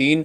3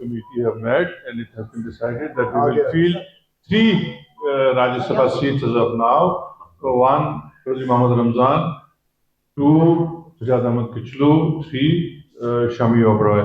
Committee have met and it has been decided that we will fill 3 Rajya Sabha seats as of now. 1 Chaudhry Mohammad Ramzan, 2 Sajjad Ahmad Kichlu, 3 Shami Oberoi.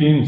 3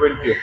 20th।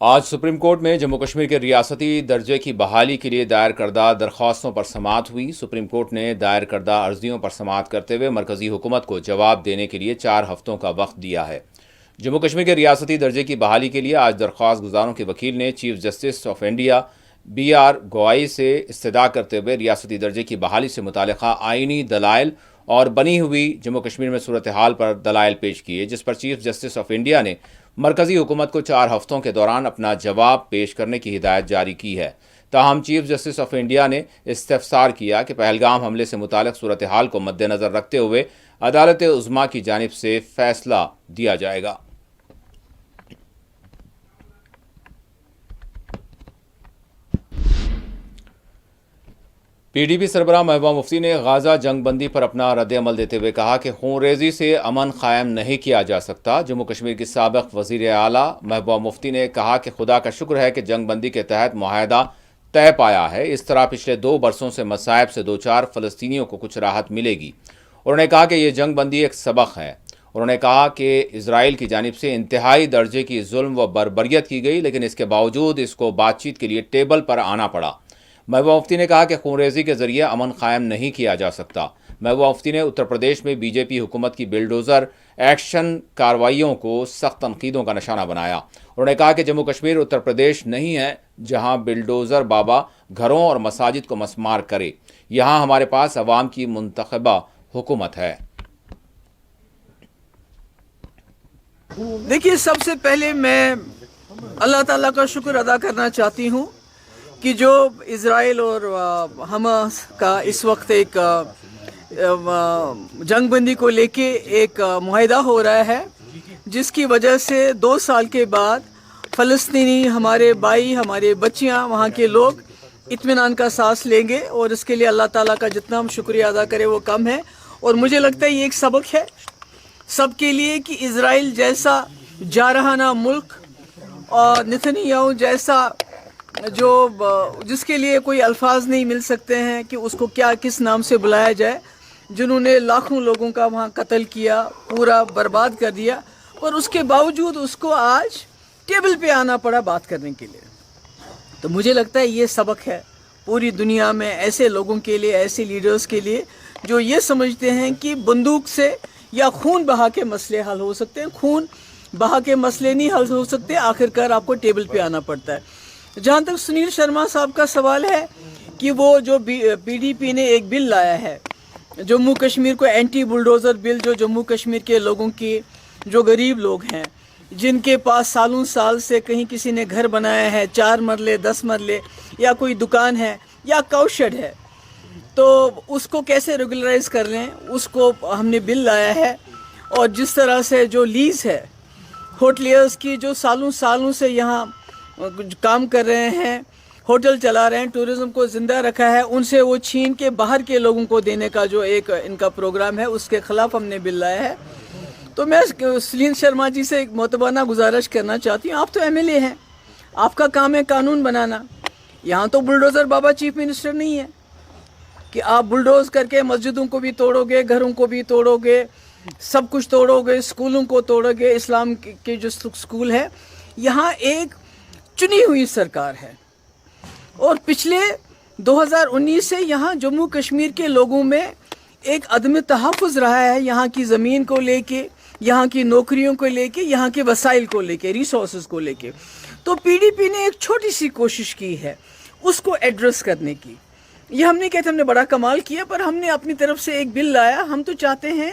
آج supreme court میں جموں کشمیر کے ریاستی درجے کی بحالی کے لیے دائر کردہ درخواستوں پر سماعت ہوئی۔ سپریم کورٹ نے دائر کردہ عرضیوں پر سماعت کرتے ہوئے مرکزی حکومت کو جواب دینے کے لیے 4 ہفتوں کا وقت دیا ہے۔ جموں کشمیر کے ریاستی درجے کی بحالی کے لیے آج درخواست گزاروں کے وکیل نے chief justice of India BR گوئی سے استدعا کرتے ہوئے ریاستی درجے کی بحالی سے متعلقہ آئینی دلائل اور بنی ہوئی جموں کشمیر میں صورتحال پر دلائل پیش کیے، جس پر چیف جسٹس آف انڈیا نے مرکزی حکومت کو 4 ہفتوں کے دوران اپنا جواب پیش کرنے کی ہدایت جاری کی ہے۔ تاہم چیف جسٹس آف انڈیا نے استفسار کیا کہ پہلگام حملے سے متعلق صورتحال کو مد نظر رکھتے ہوئے عدالت عظمیٰ کی جانب سے فیصلہ دیا جائے گا۔ PDP سربراہ محبوبہ مفتی نے غزہ جنگ بندی پر اپنا رد عمل دیتے ہوئے کہا کہ خون ریزی سے امن قائم نہیں کیا جا سکتا۔ جموں کشمیر کی سابق وزیر اعلیٰ محبوبہ مفتی نے کہا کہ خدا کا شکر ہے کہ جنگ بندی کے تحت معاہدہ طے پایا ہے، اس طرح پچھلے 2 برسوں سے مصائب سے دوچار فلسطینیوں کو کچھ راحت ملے گی۔ انہوں نے کہا کہ یہ جنگ بندی ایک سبق ہے۔ انہوں نے کہا کہ اسرائیل کی جانب سے انتہائی درجے کی ظلم و بربریت کی گئی، لیکن اس کے باوجود اس کو بات چیت کے لیے ٹیبل پر آنا پڑا۔ محبوبہ مفتی نے کہا کہ خون ریزی کے ذریعے امن قائم نہیں کیا جا سکتا۔ محبوبہ مفتی نے اتر پردیش میں BJP حکومت کی بلڈوزر ایکشن کارروائیوں کو سخت تنقیدوں کا نشانہ بنایا۔ انہوں نے کہا کہ جموں کشمیر اتر پردیش نہیں ہے جہاں بلڈوزر بابا گھروں اور مساجد کو مسمار کرے، یہاں ہمارے پاس عوام کی منتخبہ حکومت ہے۔ دیکھیے، سب سے پہلے میں اللہ تعالیٰ کا شکر ادا کرنا چاہتی ہوں کہ جو اسرائیل اور حماس کا اس وقت ایک جنگ بندی کو لے کے ایک معاہدہ ہو رہا ہے، جس کی وجہ سے 2 سال کے بعد فلسطینی ہمارے بھائی، ہمارے بچیاں، وہاں کے لوگ اطمینان کا سانس لیں گے، اور اس کے لیے اللہ تعالیٰ کا جتنا ہم شکریہ ادا کریں وہ کم ہے۔ اور مجھے لگتا ہے یہ ایک سبق ہے سب کے لیے کہ اسرائیل جیسا جارحانہ ملک اور نتنیاہو جیسا جس کے لیے کوئی الفاظ نہیں مل سکتے ہیں کہ اس کو کس نام سے بلایا جائے، جنہوں نے لاکھوں لوگوں کا وہاں قتل کیا، پورا برباد کر دیا، اور اس کے باوجود اس کو آج ٹیبل پہ آنا پڑا بات کرنے کے لیے۔ تو مجھے لگتا ہے یہ سبق ہے پوری دنیا میں ایسے لوگوں کے لیے، ایسے لیڈرز کے لیے جو یہ سمجھتے ہیں کہ بندوق سے یا خون بہا کے مسئلے حل ہو سکتے ہیں۔ خون بہا کے مسئلے نہیں حل ہو سکتے، آخرکار آپ کو ٹیبل پہ آنا پڑتا ہے۔ جہاں تک سنیل شرما صاحب کا سوال ہے کہ وہ جو PDP نے ایک بل لایا ہے جموں کشمیر کو، اینٹی بلڈوزر بل، جو جموں کشمیر کے لوگوں کی، جو غریب لوگ ہیں، جن کے پاس سالوں سال سے کہیں کسی نے گھر بنایا ہے، 4 مرلے 10 مرلے، یا کوئی دکان ہے یا کاؤ شیڈ ہے، تو اس کو کیسے ریگولرائز کر لیں، اس کو ہم نے بل لایا ہے۔ اور جس طرح سے جو لیز ہے ہوٹلیئرز کی، جو سالوں سے یہاں کام کر رہے ہیں، ہوٹل چلا رہے ہیں، ٹورزم کو زندہ رکھا ہے، ان سے وہ چھین کے باہر کے لوگوں کو دینے کا جو ایک ان کا پروگرام ہے، اس کے خلاف ہم نے بل لایا ہے۔ تو میں سنیل شرما جی سے ایک معتبانہ گزارش کرنا چاہتی ہوں، آپ تو MLA ہیں، آپ کا کام ہے قانون بنانا۔ یہاں تو بلڈوزر بابا چیف منسٹر نہیں ہے کہ آپ بلڈوز کر کے مسجدوں کو بھی توڑو گے، گھروں کو بھی توڑو گے، سب کچھ توڑو گے، اسکولوں کو توڑو گے۔ اسلام کے جو اسکول ہے، یہاں ایک چنی ہوئی سرکار ہے، اور پچھلے 2019 سے یہاں جموں کشمیر کے لوگوں میں ایک عدم تحفظ رہا ہے، یہاں کی زمین کو لے کے، یہاں کی نوکریوں کو لے کے، یہاں کے وسائل کو لے کے، ریسورسز کو لے کے۔ تو PDP نے ایک چھوٹی سی کوشش کی ہے اس کو ایڈریس کرنے کی۔ یہ ہم نے کہتے ہم نے بڑا کمال کیا، پر ہم نے اپنی طرف سے ایک بل لایا۔ ہم تو چاہتے ہیں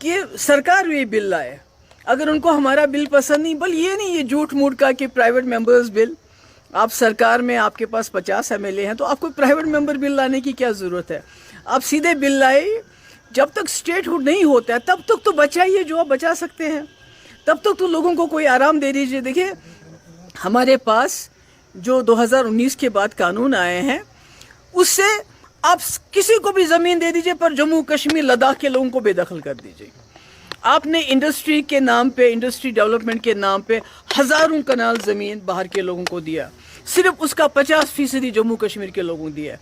کہ سرکار یہ بل لائے، اگر ان کو ہمارا بل پسند نہیں، بل یہ نہیں، یہ جھوٹ موٹ کا کہ پرائیویٹ ممبرز بل، آپ سرکار میں آپ کے پاس 50 MLA ہیں تو آپ کو پرائیویٹ ممبر بل لانے کی کیا ضرورت ہے؟ آپ سیدھے بل لائے، جب تک اسٹیٹ ہوڈ نہیں ہوتا ہے تب تک تو بچائیے جو آپ بچا سکتے ہیں، تب تک تو لوگوں کو کوئی آرام دے دیجیے۔ دیکھیں، ہمارے پاس جو 2019 کے بعد قانون آئے ہیں، اس سے آپ کسی کو بھی زمین دے دیجیے، پر جموں کشمیر لداخ کے لوگوں کو بے دخل کر دیجیے۔ آپ نے انڈسٹری کے نام پہ، انڈسٹری ڈیولپمنٹ کے نام پہ ہزاروں کنال زمین باہر کے لوگوں کو دیا، صرف اس کا 50% جموں کشمیر کے لوگوں کو دیا۔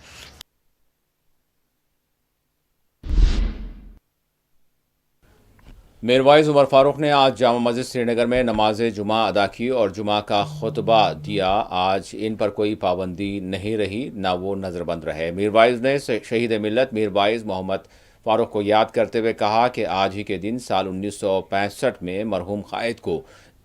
میرواعظ عمر فاروق نے آج جامع مسجد سری نگر میں نماز جمعہ ادا کی اور جمعہ کا خطبہ دیا۔ آج ان پر کوئی پابندی نہیں رہی، نہ وہ نظر بند رہے۔ میرواعظ نے شہید ملت میرواعظ محمد فاروق کو یاد کرتے ہوئے کہا کہ آج ہی کے دن سال 1965 میں مرحوم قائد کو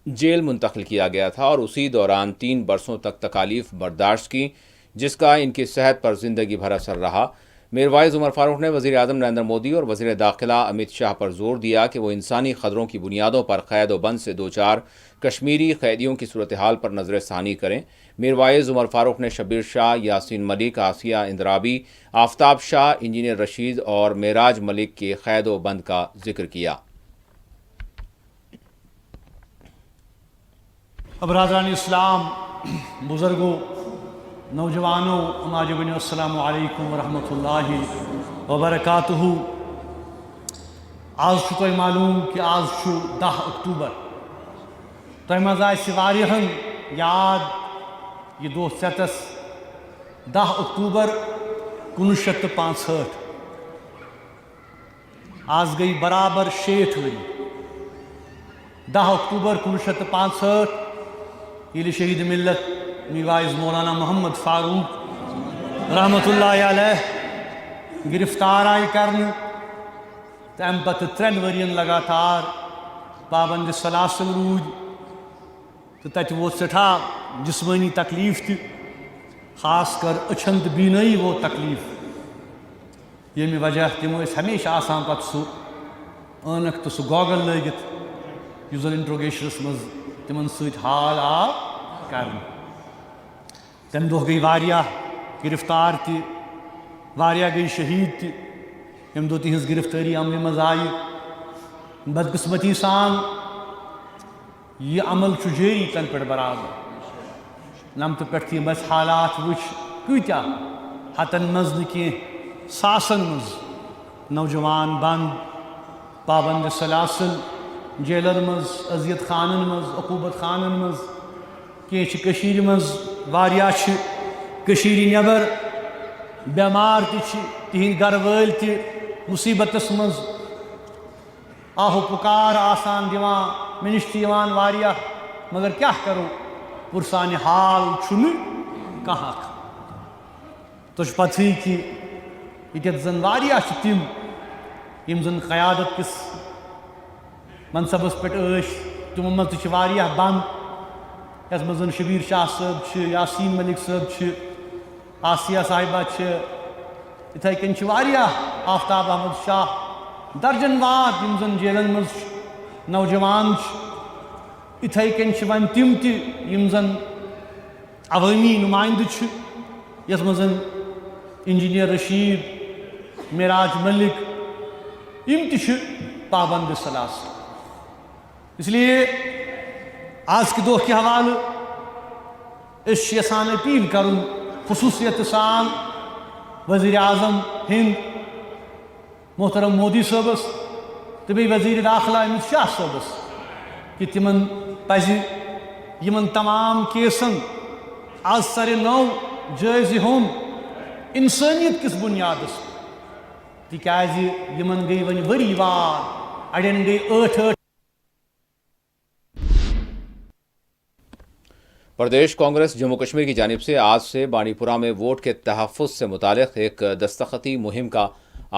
جیل منتقل کیا گیا تھا اور اسی دوران 3 برسوں تک تکالیف برداشت کی، جس کا ان کی صحت پر زندگی بھر اثر رہا۔ میرواعظ عمر فاروق نے وزیر اعظم نریندر مودی اور وزیر داخلہ امت شاہ پر زور دیا کہ وہ انسانی قدروں کی بنیادوں پر قید و بند سے دوچار کشمیری قیدیوں کی صورتحال پر نظر ثانی کریں۔ میرواعظ عمر فاروق نے شبیر شاہ، یاسین ملک، آسیہ اندرابی، آفتاب شاہ، انجینئر رشید اور معراج ملک کے قید و بند کا ذکر کیا۔ برادران اسلام، بزرگوں، نوجوانوں، ماجبین السلام علیکم ورحمۃ اللہ وبرکاتہ۔ آج چھو تۄہہِ معلوم کہ آج چھو 10 اکتوبر۔ تۄہہِ منٛز آسہِ واریاہن یاد یہ دۄہ ژٮ۪تس 10 اکتوبر 1965۔ آج گئی برابر 60 ؤری۔ 10 اکتوبر 1965 ییٚلہِ شہید ملت میرواعظ مولانا محمد فاروق رحمۃ اللہ علیہ گرفتار آئی کرنے تو امہ پتہ 3 ورین لگاتار پابند سلاسل روٗدۍ تو تتہِ ووت سٹھاہ جسمٲنی تکلیف تہِ، خاص کر أچھن تہٕ بینٲیی ووت تکلیف، ییٚمہِ وجہ تِم ٲسۍ ہمیشہ آسان پتہٕ سُہ عٲنکھ تہٕ سُہ گوگل لٲگِتھ یُس زن انٹروگیشنس منٛز تِمن سۭتۍ حال آو کرنہٕ۔ تمہِ دۄہ گٔے واریاہ گرفتار تہِ، واریاہ گٔے شہید تہِ ییٚمہِ دۄہ تِہنٛز گرفتٲری عملہِ منٛز آیہِ۔ بدقسمتی سان یہ عمل چھُ جٲری تنہٕ پٮ۪ٹھ برابر۔ 90 پٮ۪ٹھ یِم اَسہِ حالات وٕچھ، کۭتیاہ ہتن منٛز نہٕ کینٛہہ ساسن منٛز نوجوان بند، پابند سلاسل، جیلن منٛز، اذیت خانن منٛز، عقوبت خانن منٛز، کینٛہہ چھِ کٔشیٖرِ منٛز، واریاہ چھِ کٔشیٖرِ نٮ۪بر، بٮ۪مار تہِ چھِ، تِہنٛدۍ گرٕ وٲلۍ تہِ مُصیبتس منٛز آہو پُکار آسان دِوان، مےٚ نِش تہِ یِوان واریاہ، مگر کیٛاہ کرو پُرسانہِ حال چھُنہٕ کانٛہہ اکھ۔ تۄہہِ چھُ پتہٕے کہِ ییٚتٮ۪تھ زن واریاہ چھِ تِم یِم زن قیادت کِس منصبس پٮ۪ٹھ ٲسۍ، تِمو منٛز تہِ چھِ واریاہ بنٛد، یتھ منٛز زن شبیر شاہ صٲب چھِ، یاسین ملک صٲب چھِ، آسیہ صاحبہ چھِ، یِتھَے کٔنۍ چھِ واریاہ، آفتاب احمد شاہ، درجن واد یِم زن جیلن منٛز چھِ، نوجوان چھِ۔ یِتھَے کٔنۍ چھِ وۄنۍ تِم تہِ یِم زن عوٲمی نُمایندٕ چھِ، یتھ منٛز زن انجینئر رشید، معراج ملک، یِم تہِ چھِ پابند سلاسل۔ اس لیے آج کے دۄہ کہِ حوالہٕ أسۍ چھِ یژھان اپیٖل کرُن خصوٗصیت سان وزیر اعظم ہند محترم مودی صٲبس تہٕ بیٚیہِ وزیر داخلہ امت شاہ صٲبس کہ تِمن پزِ یِمن تمام کیسن آز سرِ نو جٲیزِ ہیوٚن انسٲنیت کِس بُنیادس پٮ۪ٹھ، تِکیٛازِ یِمن گٔے وۄنۍ ؤری واد، اڑٮ۪ن گٔے 8 پردیش کانگریس جموں کشمیر کی جانب سے آج سے بانڈی پورہ میں ووٹ کے تحفظ سے متعلق ایک دستخطی مہم کا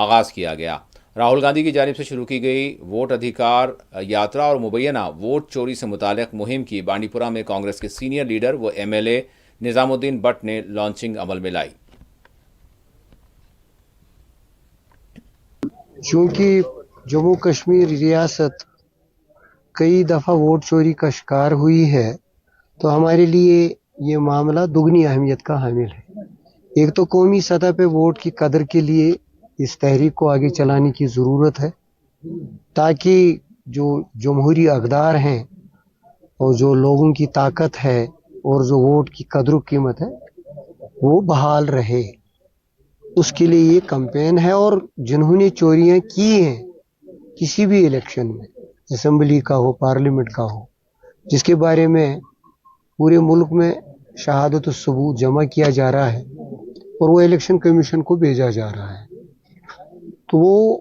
آغاز کیا گیا۔ راہل گاندھی کی جانب سے شروع کی گئی ووٹ ادھیکار یاترا اور مبینہ ووٹ چوری سے متعلق مہم کی بانڈی پورہ میں کانگریس کے سینئر لیڈر و MLA نظام الدین بٹ نے لانچنگ عمل میں لائی۔ چونکہ جموں کشمیر ریاست کئی دفعہ ووٹ چوری کا شکار ہوئی ہے تو ہمارے لیے یہ معاملہ دگنی اہمیت کا حامل ہے۔ ایک تو قومی سطح پہ ووٹ کی قدر کے لیے اس تحریک کو آگے چلانے کی ضرورت ہے تاکہ جو جمہوری اقدار ہیں اور جو لوگوں کی طاقت ہے اور جو ووٹ کی قدر و قیمت ہے وہ بحال رہے۔ اس کے لیے یہ کمپین ہے، اور جنہوں نے چوریاں کی ہیں کسی بھی الیکشن میں، اسمبلی کا ہو، پارلیمنٹ کا ہو، جس کے بارے میں پورے ملک میں شہادت و ثبوت جمع کیا جا رہا ہے اور وہ الیکشن کمیشن کو بھیجا جا رہا ہے، تو وہ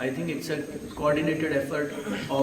I think it's a coordinated effort of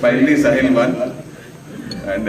finally Sahil won and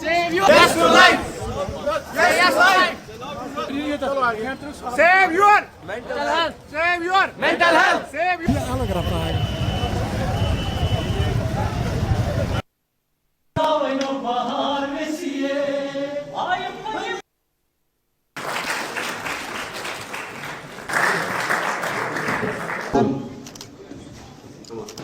Save your yes to life. Yes life. Save your mental health. Save your mental health. Save your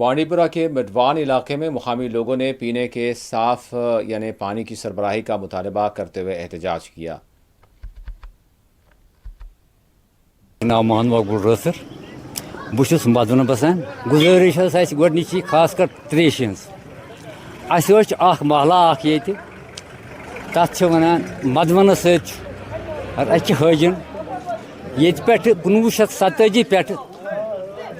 بانڈی پورہ کے مڈوان علاقے میں مقامی لوگوں نے پینے کے صاف یعنی پانی کی سربراہی کا مطالبہ کرتے ہوئے احتجاج کیا۔ نام محمد مقبول رٲتھر بہٕ چھُس مدوٗنہ بسان گُزٲرِش ٲس اَسہِ گۄڈنِچی خاص کر ترٛیشہِ ہٕنٛز اَسہِ ٲس اکھ محلہ اکھ ییٚتہِ تَتھ چھِ وَنان مدوَنَس سۭتۍ چھُ اَسہِ چھِ حٲجِن ییٚتہِ پٮ۪ٹھٕ 1987 پٮ۪ٹھٕ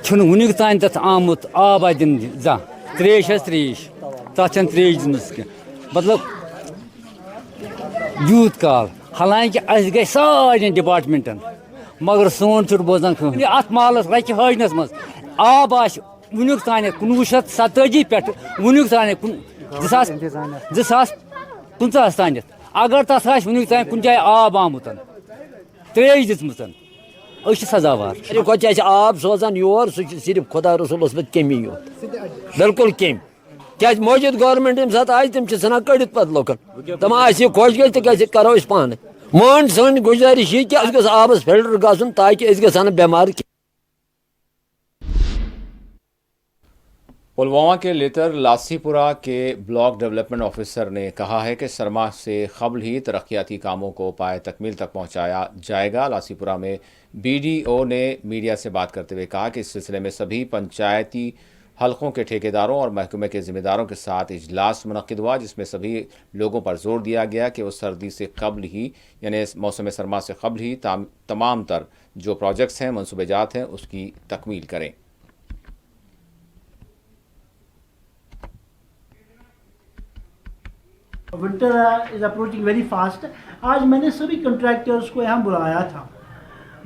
چھُنہٕ وُنیُک تانۍ تَتھ آمُت آبا دِنہٕ زانٛہہ ترٛیش ٲس ترٛیش تَتھ چھَنہٕ ترٛیش دِنَس کینٛہہ مطلب یوٗت کال حالانکہِ اَسہِ گژھِ سارنٕے ڈِپاٹمٮ۪نٛٹَن مگر سون چھُنہٕ بوزان کٕہٕنۍ اَتھ محلَس رَچہِ حٲجنَس منٛز آب آسہِ وُنیُک تانٮ۪تھ 1987 پٮ۪ٹھٕ وُنیُک تانٮ۪تھ 2015 تانٮ۪تھ اگر تَتھ آسہِ وُنیُک تانۍ کُنہِ جایہِ آب آمُت ترٛیش دِژمٕژ أسۍ چھِ سزاوار کھۄتہٕ چھِ اَسہِ آب سوزان یور سُہ چھِ صرف خۄدا رسوٗل اوسمُت کمی یوت بِلکُل کیٚمۍ کیٛازِ موجوٗد گورمٮ۪نٛٹ ییٚمہِ ساتہٕ آسہِ تِم چھِ ژھٕنان کٔڑِتھ پَتہٕ لُکَن دَپان اَسہِ یہِ خۄش گژھِ تہٕ گژھِ کَرو أسۍ پانَے مان سٲنۍ گُزٲرِش یہِ کہِ اَسہِ گوٚژھ آبَس فِلٹر گژھُن تاکہِ أسۍ گژھان نہٕ بٮ۪مار کینٛہہ۔ پلوامہ کے لیتر لاسی پورہ کے بلاک ڈیولپمنٹ آفیسر نے کہا ہے کہ سرما سے قبل ہی ترقیاتی کاموں کو پائے تکمیل تک پہنچایا جائے گا۔ لاسی پورہ میں بی ڈی او نے میڈیا سے بات کرتے ہوئے کہا کہ اس سلسلے میں سبھی پنچایتی حلقوں کے ٹھیکیداروں اور محکمے کے ذمہ داروں کے ساتھ اجلاس منعقد ہوا، جس میں سبھی لوگوں پر زور دیا گیا کہ وہ سردی سے قبل ہی یعنی موسم سرما سے قبل ہی تمام تر جو پروجیکٹس ہیں منصوبہ جات ہیں اس کی تکمیل کریں۔ Winter is approaching very fast. آج میں نے سبھی کنٹریکٹرز کو یہاں بلایا تھا،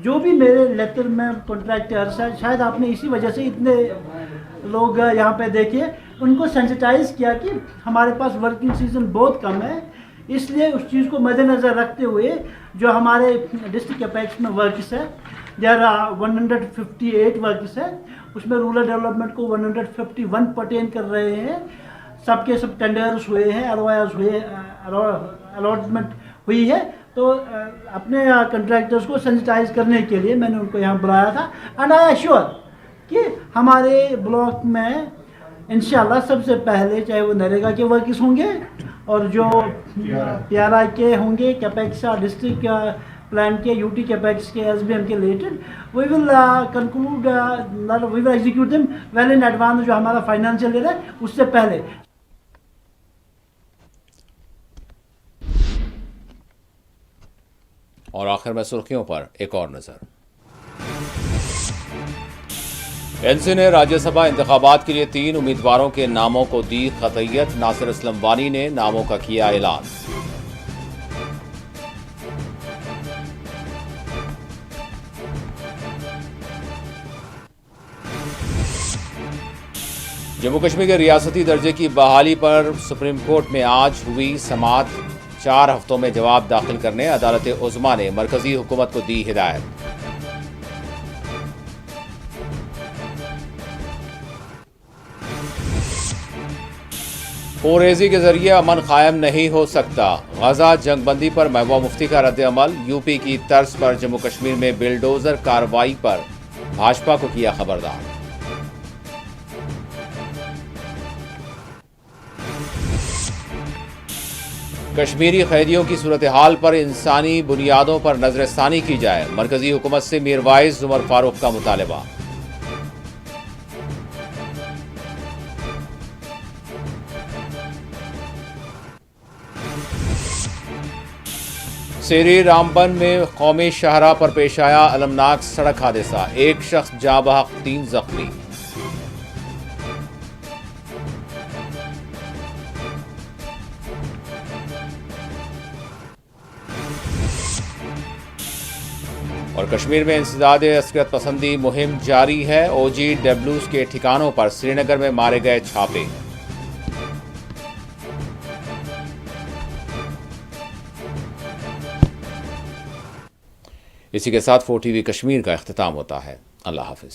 جو بھی میرے لیتر میں کنٹریکٹرس ہیں، شاید آپ نے اسی وجہ سے اتنے لوگ یہاں پہ دیکھے، ان کو سینسٹائز کیا کہ ہمارے پاس ورکنگ سیزن بہت کم ہے، اس لیے اس چیز کو مد نظر رکھتے ہوئے جو ہمارے ڈسٹرکٹ اپیکس میں ورکس ہے دیر 158 ورکس ہے، اس میں رورل ڈیولپمنٹ کو 151 پرٹین کر رہے ہیں، سب کے سب ٹینڈرز ہوئے ہیں، LOIs ہوئے، الاٹمنٹ ہوئی ہے، تو اپنے کنٹریکٹرز کو سینسٹائز کرنے کے لیے میں نے ان کو یہاں بلایا تھا۔ اینڈ آئی ایشور کہ ہمارے بلاک میں انشاءاللہ سب سے پہلے چاہے وہ نریگا کے ورکرز ہوں گے اور جو پی آر آئی کے ہوں گے، کیپیکس ڈسٹرکٹ پلان کے، UT کیپیکس کے، SBM کے related, we will conclude we will execute them well in advance, جو ہمارا فائنینشیل ایئر ہے اس سے پہلے۔ اور آخر میں سرخیوں پر ایک اور نظر۔ NC نے راجیہ سبھا انتخابات کے لیے 3 امیدواروں کے ناموں کو دی قطعیت۔ ناصر اسلم وانی نے ناموں کا کیا اعلان۔ جموں کشمیر کے ریاستی درجے کی بحالی پر سپریم کورٹ میں آج ہوئی سماعت۔ 4 ہفتوں میں جواب داخل کرنے عدالت عظمیٰ نے مرکزی حکومت کو دی ہدایت۔ خونریزی کے ذریعے امن قائم نہیں ہو سکتا، غزہ جنگ بندی پر محبوبہ مفتی کا رد عمل۔ UP کی طرز پر جموں کشمیر میں بلڈوزر کارروائی پر بھاجپا کو کیا خبردار۔ کشمیری قیدیوں کی صورتحال پر انسانی بنیادوں پر نظر ثانی کی جائے، مرکزی حکومت سے میر وائز عمر فاروق کا مطالبہ۔ سیری رامبن میں قومی شاہراہ پر پیش آیا المناک سڑک حادثہ، 1 شخص جاں بحق 3 زخمی۔ اور کشمیر میں انسداد عسکریت پسندی مہم جاری ہے، OGWs کے ٹھکانوں پر سری نگر میں مارے گئے چھاپے۔ اسی کے ساتھ 4 TV کشمیر کا اختتام ہوتا ہے۔ اللہ حافظ۔